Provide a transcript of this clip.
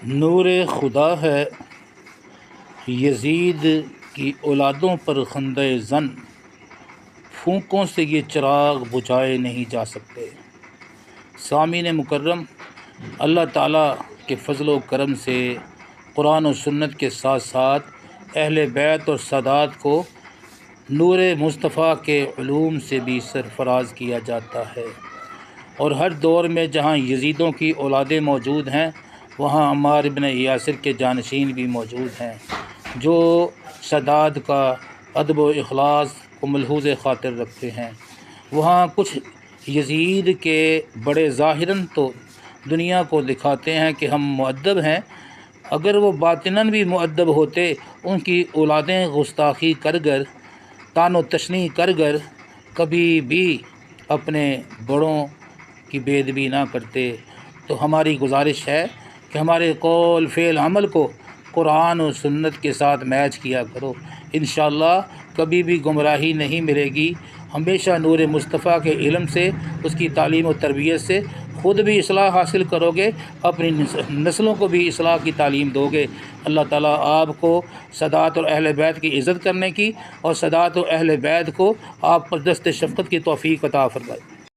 نور خدا ہے یزید کی اولادوں پر خندۂ زن، پھونکوں سے یہ چراغ بجھائے نہیں جا سکتے۔ سامعین مکرم، اللہ تعالیٰ کے فضل و کرم سے قرآن و سنت کے ساتھ ساتھ اہل بیت اور سادات کو نور مصطفیٰ کے علوم سے بھی سرفراز کیا جاتا ہے، اور ہر دور میں جہاں یزیدوں کی اولادیں موجود ہیں وہاں عمار بن یاسر کے جانشین بھی موجود ہیں جو سادات کا ادب و اخلاص کو ملحوظ خاطر رکھتے ہیں۔ وہاں کچھ یزید کے بڑے ظاہراً تو دنیا کو دکھاتے ہیں کہ ہم مؤدب ہیں، اگر وہ باطناً بھی مؤدب ہوتے ان کی اولادیں گستاخی کر گر، طعن و تشنیع کر گر کبھی بھی اپنے بڑوں کی بے ادبی نہ کرتے۔ تو ہماری گزارش ہے کہ ہمارے قول فعل عمل کو قرآن و سنت کے ساتھ میچ کیا کرو، انشاءاللہ کبھی بھی گمراہی نہیں ملے گی۔ ہمیشہ نور مصطفیٰ کے علم سے، اس کی تعلیم و تربیت سے خود بھی اصلاح حاصل کرو گے، اپنی نسلوں کو بھی اصلاح کی تعلیم دو گے۔ اللہ تعالیٰ آپ کو سادات اور اہل بیت کی عزت کرنے کی اور سادات و اہل بیت کو آپ پر دست شفقت کی توفیق عطا فرمائے۔